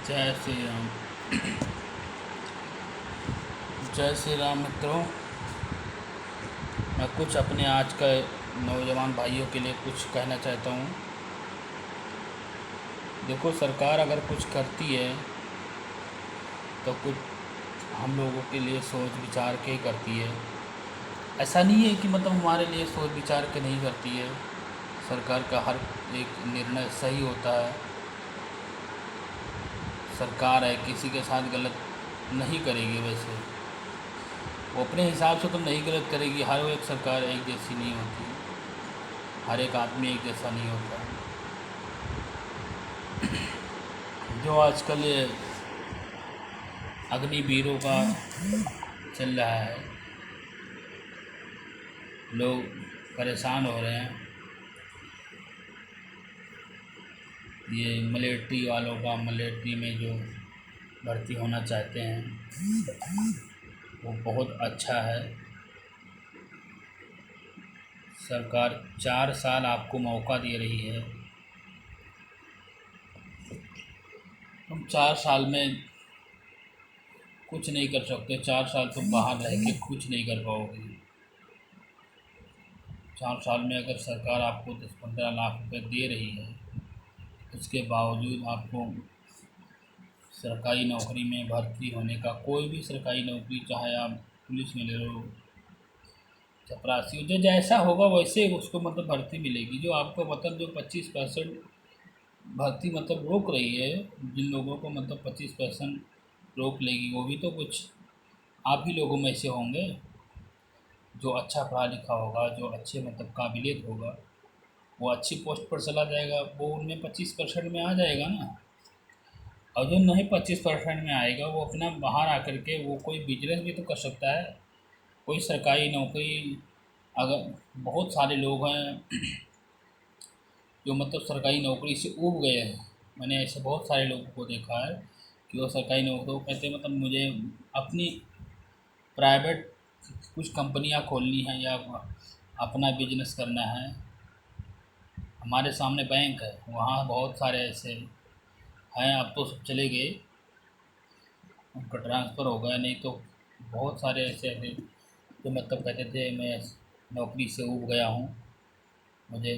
जय श्री राम। जय श्री राम मित्रों। मैं कुछ अपने आज के नौजवान भाइयों के लिए कुछ कहना चाहता हूँ। देखो, सरकार अगर कुछ करती है तो कुछ हम लोगों के लिए सोच विचार के ही करती है। ऐसा नहीं है कि मतलब हमारे लिए सोच विचार के नहीं करती है। सरकार का हर एक निर्णय सही होता है। सरकार है, किसी के साथ गलत नहीं करेगी। वैसे वो अपने हिसाब से तो नहीं गलत करेगी। हर एक सरकार एक जैसी नहीं होती, हर एक आदमी एक जैसा नहीं होता। जो आजकल ये अग्निवीरों का चल रहा है, लोग परेशान हो रहे हैं। ये मिलिट्री वालों का, मिलिट्री में जो भर्ती होना चाहते हैं वो बहुत अच्छा है। सरकार 4 साल आपको मौका दे रही है। तुम 4 साल में कुछ नहीं कर सकते। 4 साल तुम बाहर रह के कुछ नहीं कर पाओगे। 4 साल में अगर सरकार आपको 10-15 लाख रुपए दे रही है, उसके बावजूद आपको सरकारी नौकरी में भर्ती होने का, कोई भी सरकारी नौकरी, चाहे आप पुलिस में ले लो, चपरासी, जो जैसा होगा वैसे उसको मतलब भर्ती मिलेगी। जो आपको मतलब जो 25% भर्ती मतलब रोक रही है, जिन लोगों को मतलब 25% रोक लेगी, वो भी तो कुछ आप ही लोगों में से होंगे। जो अच्छा पढ़ा लिखा होगा, जो अच्छे मतलब काबिलियत होगा, वो अच्छी पोस्ट पर चला जाएगा, वो उनमें 25% में आ जाएगा ना। और जो नहीं 25% में आएगा, वो अपना बाहर आकर के वो कोई बिजनेस भी तो कर सकता है। कोई सरकारी नौकरी, अगर बहुत सारे लोग हैं जो मतलब सरकारी नौकरी से ऊब गए हैं। मैंने ऐसे बहुत सारे लोगों को देखा है कि वो सरकारी नौकरी को कहते हैं मतलब मुझे अपनी प्राइवेट कुछ कंपनियां खोलनी है या अपना बिजनेस करना है। हमारे सामने बैंक है, वहाँ बहुत सारे ऐसे हैं। अब तो सब चले गए, उनका ट्रांसफ़र हो गया। नहीं तो बहुत सारे ऐसे ऐसे जो मतलब कहते थे मैं नौकरी से ऊब गया हूँ, मुझे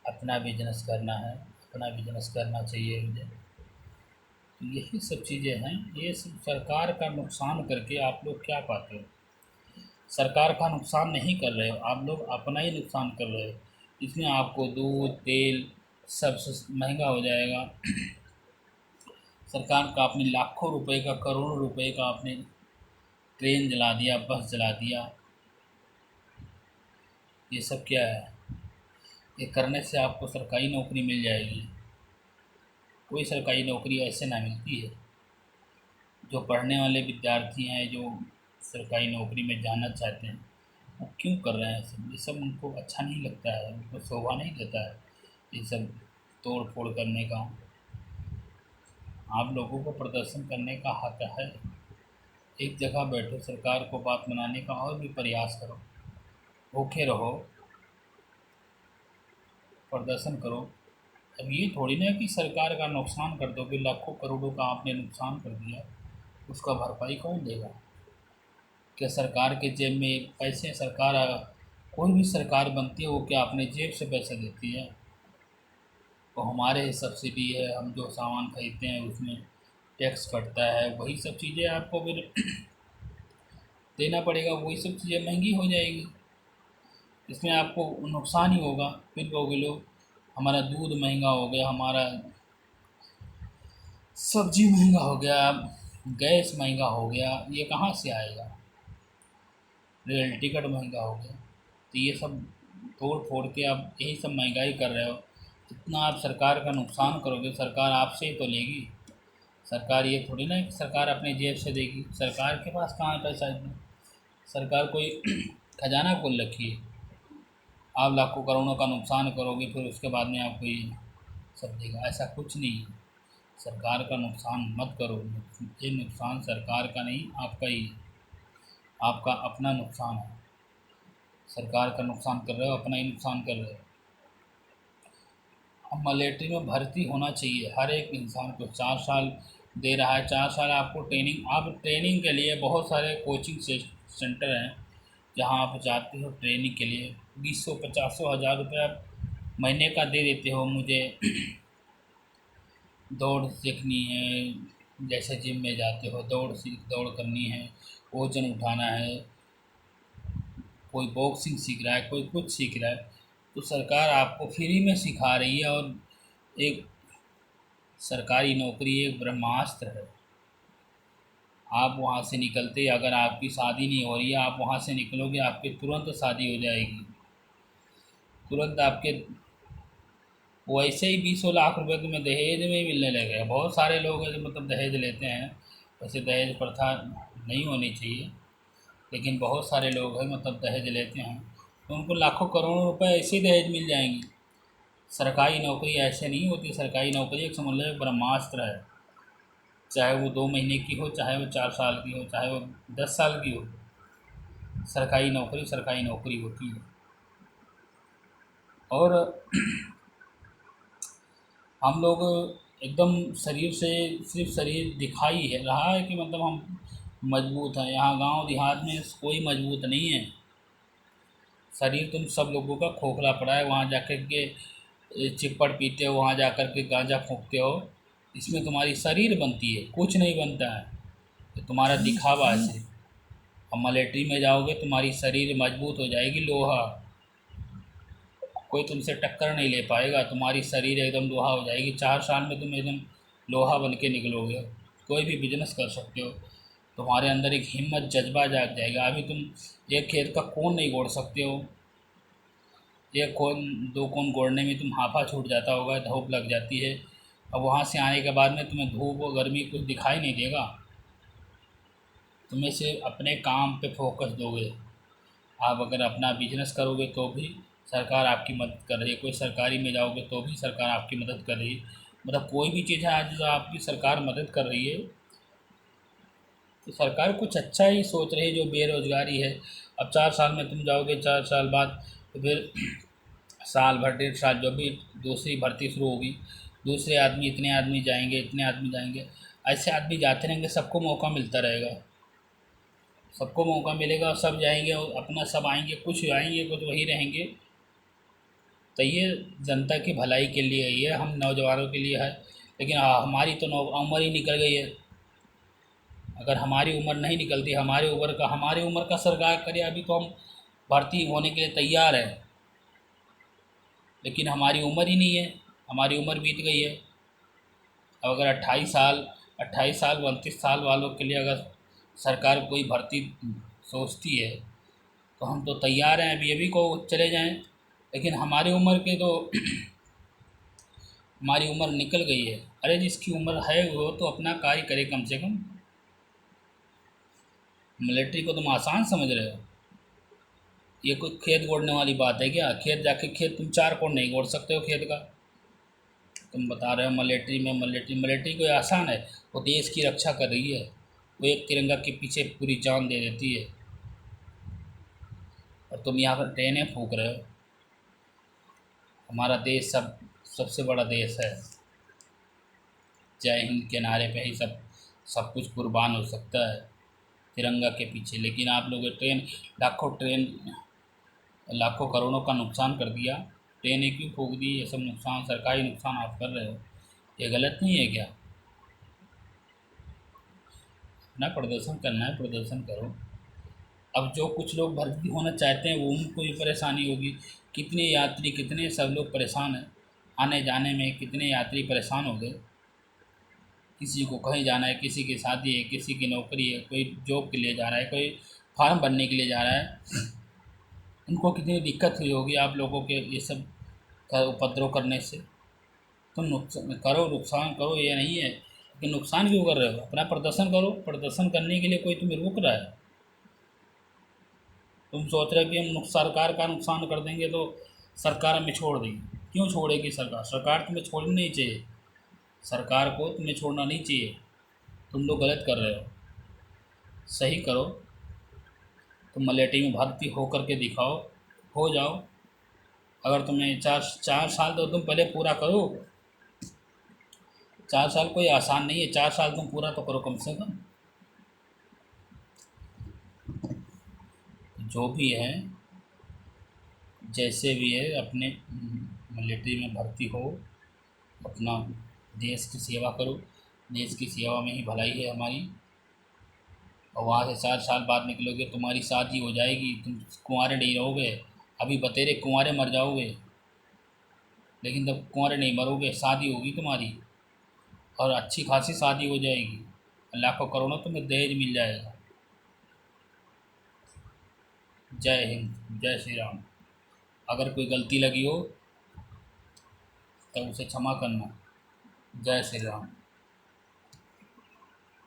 अपना बिजनेस करना है, अपना बिजनेस करना चाहिए मुझे। तो यही सब चीज़ें हैं। ये सब सरकार का नुकसान करके आप लोग क्या पाते हो? सरकार का नुकसान नहीं कर रहे हो, आप लोग अपना ही नुकसान कर रहे हो। इसमें आपको दूध तेल सब महंगा हो जाएगा। सरकार का आपने लाखों रुपए का, करोड़ों रुपए का आपने ट्रेन जला दिया, बस जला दिया। ये सब क्या है? ये करने से आपको सरकारी नौकरी मिल जाएगी? कोई सरकारी नौकरी ऐसे ना मिलती है। जो पढ़ने वाले विद्यार्थी हैं, जो सरकारी नौकरी में जाना चाहते हैं, वो क्यों कर रहे हैं सब? ये सब उनको अच्छा नहीं लगता है, उनको शोभा नहीं देता है ये सब तोड़ फोड़ करने का। आप लोगों को प्रदर्शन करने का हक है। एक जगह बैठो, सरकार को बात मनाने का और भी प्रयास करो, भूखे रहो, प्रदर्शन करो। अब ये थोड़ी ना कि सरकार का नुकसान कर दोगे, लाखों करोड़ों का आपने नुकसान कर दिया, उसका भरपाई कौन देगा? क्या सरकार के जेब में पैसे, सरकार कोई भी सरकार बनती है वो क्या अपने जेब से पैसे देती है? वो हमारे सब्सिडी है, हम जो सामान खरीदते हैं उसमें टैक्स कटता है, वही सब चीज़ें आपको फिर देना पड़ेगा। वही सब चीज़ें महंगी हो जाएगी, इसमें आपको नुकसान ही होगा। फिर कहोगे लोग हमारा दूध महंगा हो गया, हमारा सब्जी महंगा हो गया, गैस महंगा हो गया। ये कहाँ से आएगा? रेल टिकट महंगा हो गया। तो ये सब तोड़ फोड़ के आप यही सब महंगाई कर रहे हो। जितना आप सरकार का नुकसान करोगे, सरकार आपसे ही तो लेगी। सरकार ये थोड़ी ना है कि सरकार अपने जेब से देगी। सरकार के पास कहाँ है पैसा इतना? सरकार कोई खजाना खोल रखी है? आप लाखों करोड़ों का नुकसान करोगे, फिर उसके बाद में आपको ये सब देगा? ऐसा कुछ नहीं है। सरकार का नुकसान मत करो। ये नुकसान सरकार का नहीं, आपका ही है। आपका अपना नुकसान है। सरकार का नुकसान कर रहे हो, अपना ही नुकसान कर रहे हो। अब मिलिट्री में भर्ती होना चाहिए हर एक इंसान को। 4 साल दे रहा है। 4 साल आपको ट्रेनिंग, आप ट्रेनिंग के लिए बहुत सारे कोचिंग सेंटर हैं जहां आप जाते हो ट्रेनिंग के लिए। 20-50 हज़ार रुपये आप महीने का दे देते हो। मुझे दौड़ सीखनी है, जैसे जिम में जाते हो, दौड़ करनी है, वजन उठाना है, कोई बॉक्सिंग सीख रहा है, कोई कुछ सीख रहा है, तो सरकार आपको फ्री में सिखा रही है। और एक सरकारी नौकरी एक ब्रह्मास्त्र है। आप वहाँ से निकलते, अगर आपकी शादी नहीं हो रही है, आप वहाँ से निकलोगे, आपकी तुरंत शादी हो जाएगी। तुरंत आपके वैसे ही 20 लाख रुपए तुम्हें दहेज में ही मिलने लगे। बहुत सारे लोग हैं जो मतलब दहेज लेते हैं। वैसे दहेज प्रथा नहीं होनी चाहिए, लेकिन बहुत सारे लोग हैं मतलब दहेज लेते हैं, तो उनको लाखों करोड़ों रुपए ऐसे ही दहेज मिल जाएंगे। सरकारी नौकरी ऐसे नहीं होती। सरकारी नौकरी एक समझ लो एक ब्रह्मास्त्र है। चाहे वो 2 महीने की हो, चाहे वो 4 साल की हो, चाहे वो 10 साल की हो, सरकारी नौकरी होती है। और हम लोग एकदम शरीर से, सिर्फ शरीर दिखाई है रहा है कि मतलब हम मजबूत हैं। यहाँ गांव देहात में कोई मजबूत नहीं है। शरीर तुम सब लोगों का खोखला पड़ा है। वहाँ जाकर के चिप्पड़ पीते हो, वहाँ जाकर के गांजा फूंकते हो, इसमें तुम्हारी शरीर बनती है, कुछ नहीं बनता है। तो तुम्हारा दिखावा है सिर्फ। अब मलेट्री में जाओगे, तुम्हारी शरीर मजबूत हो जाएगी, लोहा, कोई तुमसे टक्कर नहीं ले पाएगा। तुम्हारी शरीर एकदम लोहा हो जाएगी। 4 साल में तुम एकदम लोहा बन के निकलोगे। कोई भी बिजनेस कर सकते हो। तुम्हारे अंदर एक हिम्मत, जज्बा जाग जाएगा। अभी तुम एक खेत का कोन नहीं गोड़ सकते हो। एक कोन, 2 कोन गोड़ने में तुम हाफा छूट जाता होगा, धूप लग जाती है। अब वहाँ से आने के बाद में तुम्हें धूप और गर्मी कुछ दिखाई नहीं देगा। तुम्हें से अपने काम पे फोकस दोगे। आप अगर अपना बिजनेस करोगे तो भी सरकार आपकी मदद कर रही है। कोई सरकारी में जाओगे तो भी सरकार आपकी मदद कर रही है। मतलब कोई भी चीज़ है आज जो आपकी सरकार मदद कर रही है, तो सरकार कुछ अच्छा ही सोच रही है। जो बेरोज़गारी है, अब 4 साल में तुम जाओगे, 4 साल बाद तो फिर साल भर, 1.5 साल, जो भी दूसरी भर्ती शुरू होगी, दूसरे आदमी, इतने आदमी जाएंगे, इतने आदमी जाएंगे, ऐसे आदमी जाते रहेंगे, सबको मौका मिलता रहेगा। सबको मौका मिलेगा और सब जाएंगे और अपना सब आएंगे, कुछ आएंगे कुछ वही रहेंगे। तो ये जनता की भलाई के लिए है, ये हम नौजवानों के लिए है। लेकिन हमारी तो उम्र ही निकल गई है। अगर हमारी उम्र नहीं निकलती, हमारी उम्र का सरकार करे, अभी तो हम भर्ती होने के लिए तैयार हैं। लेकिन हमारी उम्र ही नहीं है, हमारी उम्र बीत गई है। अब अगर 28 साल 29 साल वालों के लिए अगर सरकार कोई भर्ती सोचती है, तो हम तो तैयार हैं, अभी अभी को चले जाएं। लेकिन हमारी उम्र के तो हमारी उम्र निकल गई है। अरे जिसकी उम्र है वो तो अपना कार्य करे कम से कम। मिलिट्री को तुम आसान समझ रहे हो? ये कोई खेत गोड़ने वाली बात है क्या? खेत जाके खेत तुम 4 कोण नहीं गोड़ सकते हो खेत का। तुम बता रहे हो मिलिट्री कोई आसान है? वो देश की रक्षा कर रही है। वो एक तिरंगा के पीछे पूरी जान दे देती है, और तुम यहाँ पर ट्रेनें फूंक रहे हो। हमारा देश सबसे बड़ा देश है। जय हिंद के नारे पे ही सब कुछ कुर्बान हो सकता है, तिरंगा के पीछे। लेकिन आप लोग ट्रेन लाखों करोड़ों का नुकसान कर दिया। ट्रेनें क्यों फूंक दी? ये सब नुकसान, सरकारी नुकसान आप कर रहे हो। ये गलत नहीं है क्या? अपना प्रदर्शन करना है, प्रदर्शन करो। अब जो कुछ लोग भर्ती होना चाहते हैं वो, उनको भी परेशानी होगी। कितने यात्री, कितने सब लोग परेशान हैं। आने जाने में कितने यात्री परेशान हो गए। किसी को कहीं जाना है, किसी की शादी है, किसी की नौकरी है, कोई जॉब के लिए जा रहा है, कोई फार्म भरने के लिए जा रहा है। उनको कितनी दिक्कत हुई होगी आप लोगों के ये सब का उपद्रव करने से। तुम नुकसान करो, ये नहीं है, लेकिन नुकसान क्यों कर रहे हो? अपना प्रदर्शन करो। प्रदर्शन करने के लिए कोई तुम्हें रोक रहा है? तुम सोच रहे हो कि हम सरकार का नुकसान कर देंगे तो सरकार हमें छोड़ देगी। क्यों छोड़ेगी सरकार? सरकार तुम्हें छोड़नी नहीं चाहिए। सरकार को तुम्हें छोड़ना नहीं चाहिए। तुम लोग गलत कर रहे हो, सही करो। तुम मलेठी में भर्ती हो करके दिखाओ, हो जाओ। अगर तुम्हें 4 4 साल तो तुम पहले पूरा करो। 4 साल कोई आसान नहीं है, 4 साल तुम पूरा तो करो कम से कम। जो भी है, जैसे भी है, अपने मिलिट्री में भर्ती हो, अपना देश की सेवा करो। देश की सेवा में ही भलाई है हमारी। और वहाँ से 4 साल बाद निकलोगे, तुम्हारी शादी हो जाएगी, तुम कुंवारे नहीं रहोगे। अभी बतेरे कुंवारे मर जाओगे, लेकिन जब कुंवारे नहीं मरोगे, शादी होगी तुम्हारी, और अच्छी खासी शादी हो जाएगी। लाखों करोड़ों तुम्हें दहेज मिल जाएगा। जय हिंद, जय श्री राम। अगर कोई गलती लगी हो तो उसे क्षमा करना। जय श्री राम।